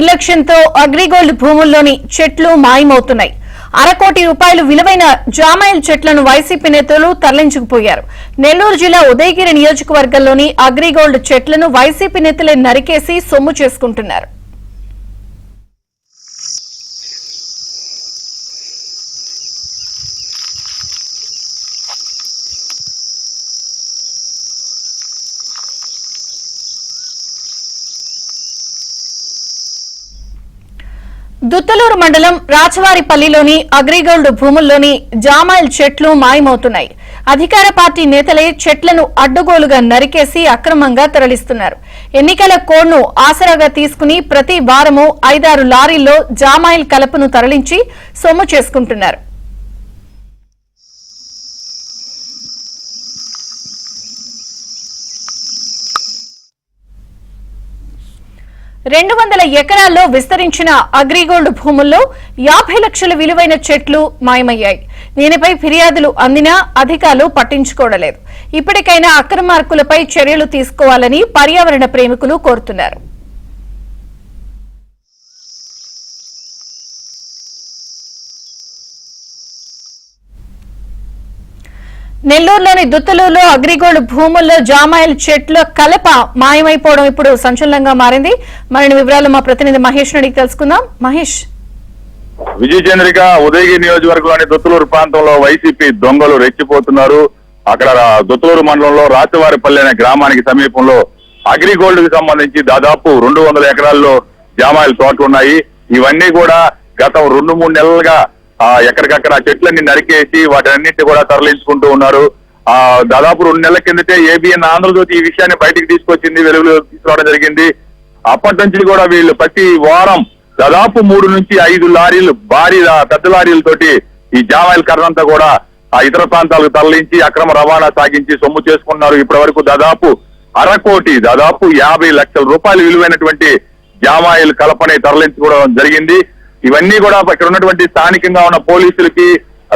నిర్లక్ష్యంతో అగ్రిగోల్డ్ భూముల్లోని చెట్లు మాయమవుతున్నాయి. 1/2 కోటి రూపాయలు విలువైన జామాయిల్ చెట్లను వైసీపీ నేతలు తరలించుకుపోయారు. నెల్లూరు జిల్లా ఉదయగిరి నియోజకవర్గంలోని అగ్రిగోల్డ్ చెట్లను వైసీపీ నేతలే నరికేసి సొమ్ము చేసుకుంటున్నారు. దుత్తలూరు మండలం రాచవారిపల్లిలోని అగ్రిగోల్డ్ భూముల్లోని జామాయిల్ చెట్లు మాయమవుతున్నాయి. అధికార పార్టీ నేతలే చెట్లను అడ్డగోలుగా నరికేసి అక్రమంగా తరలిస్తున్నారు. ఎన్నికల కోడ్ను ఆసరాగా తీసుకుని ప్రతి వారము 5-6 లారీల్లో జామాయిల్ కలపను తరలించి సొమ్ము చేసుకుంటున్నారు. $200 ఎకరాల్లో విస్తరించిన అగ్రిగోల్డ్ భూముల్లో 50 లక్షల విలువైన చెట్లు మాయమయ్యాయి. దీనిపై ఫిర్యాదులు అందినా అధికారులు పట్టించుకోవడం. ఇప్పటికైనా అక్రమార్కులపై చర్యలు తీసుకోవాలని పర్యావరణ ప్రేమికులు కోరుతున్నారు. నెల్లూరులోని దుత్తలూరులో అగ్రిగోల్డ్ భూముల్లో జామాయిల్ చెట్ల కలప మాయమైపోవడం ఇప్పుడు సంచలనంగా మారింది. మరిన్ని వివరాలు మా ప్రతినిధి మహేష్ అడిగి తెలుసుకుందాం. మహేష్, విజయ చంద్రిక ఉదయగిరి నియోజకవర్గంలోని దుత్తలూరు ప్రాంతంలో వైసీపీ దొంగలు రెచ్చిపోతున్నారు. అక్కడ దుత్తలూరు మండలంలో రాచవారిపల్లి అనే గ్రామానికి సమీపంలో అగ్రిగోల్డ్ కి సంబంధించి దాదాపు 200 ఎకరాల్లో జామాయిల్ తోటలు ఉన్నాయి. ఇవన్నీ కూడా గత 2-3 నెలలుగా ఎక్కడికక్కడ చెట్లన్నీ నరికేసి వాటన్నింటినీ కూడా తరలించుకుంటూ ఉన్నారు. దాదాపు 2 నెలల కిందటే ఏబిఎన్ ఆంధ్రజ్యోతి ఈ విషయాన్ని బయటికి తీసుకొచ్చింది, వెలుగులో తీసుకురావడం జరిగింది. అప్పటి నుంచి కూడా వీళ్ళు ప్రతి వారం దాదాపు 3 నుంచి 5 లారీలు భారీ పెద్ద లారీలతోటి ఈ జామాయిల్ కర్రంతా కూడా ఇతర ప్రాంతాలకు తరలించి అక్రమ రవాణా సాగించి సొమ్ము చేసుకున్నారు. ఇప్పటి వరకు దాదాపు 1/2 కోటి, దాదాపు 50 లక్షల రూపాయలు విలువైనటువంటి జామాయిల్ కలపని తరలించుకోవడం జరిగింది. ఇవన్నీ కూడా ఇక్కడ ఉన్నటువంటి స్థానికంగా ఉన్న పోలీసులకి,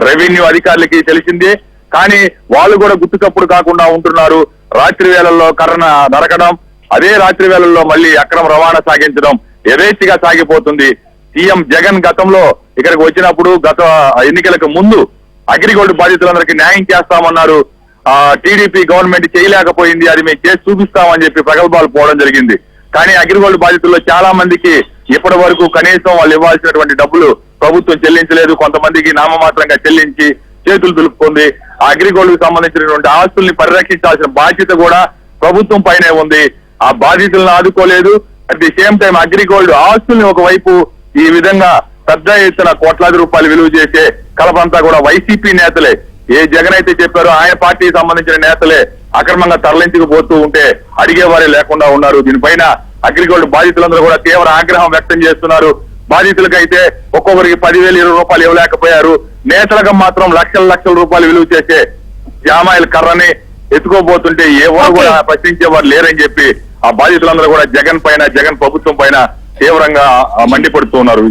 రెవెన్యూ అధికారులకి తెలిసిందే. కానీ వాళ్ళు కూడా గుర్తుకప్పుడు కాకుండా ఉంటున్నారు. రాత్రి వేళల్లో కర్రన నరకడం, అదే రాత్రి వేళల్లో మళ్ళీ అక్రమ రవాణా సాగించడం యథేచ్ఛగా సాగిపోతుంది. సీఎం జగన్ గతంలో ఇక్కడికి వచ్చినప్పుడు గత ఎన్నికలకు ముందు అగ్రిగోల్డ్ బాధితులందరికీ న్యాయం చేస్తామన్నారు. టీడీపీ గవర్నమెంట్ చేయలేకపోయింది, అది మేము చేసి చూపిస్తామని చెప్పి ప్రగల్భాలు పోవడం జరిగింది. కానీ అగ్రిగోల్డ్ బాధితుల్లో చాలా మందికి ఇప్పటి వరకు కనీసం వాళ్ళు ఇవ్వాల్సినటువంటి డబ్బులు ప్రభుత్వం చెల్లించలేదు. కొంతమందికి నామమాత్రంగా చెల్లించి చేతులు దులుపుకుంది. ఆ అగ్రిగోల్డ్ కు సంబంధించినటువంటి ఆస్తుల్ని పరిరక్షించాల్సిన బాధ్యత కూడా ప్రభుత్వం పైనే ఉంది. ఆ బాధితులను ఆదుకోలేదు. At the same time Agrigold ఆస్తుల్ని ఒకవైపు ఈ విధంగా పెద్ద ఎత్తున కోట్లాది రూపాయలు విలువ చేసే కలపంతా కూడా వైసీపీ నేతలే, ఏ జగన్ అయితే చెప్పారో ఆయన పార్టీకి సంబంధించిన నేతలే అక్రమంగా తరలించుకుపోతూ ఉంటే అడిగేవారే లేకుండా ఉన్నారు. దీనిపైన అగ్రిగోల్డ్ బాధితులందరూ కూడా తీవ్ర ఆగ్రహం వ్యక్తం చేస్తున్నారు. బాధితులకైతే ఒక్కొక్కరికి 10,000-20,000 రూపాయలు ఇవ్వలేకపోయారు. నేతలకు మాత్రం లక్షల రూపాయలు విలువ చేసే జామాయిల్ కర్రని ఎత్తుకోబోతుంటే ఎవరు కూడా ప్రశ్నించేవారు లేరని చెప్పి ఆ బాధితులందరూ కూడా జగన్ ప్రభుత్వం పైన తీవ్రంగా మండిపడుతూ ఉన్నారు.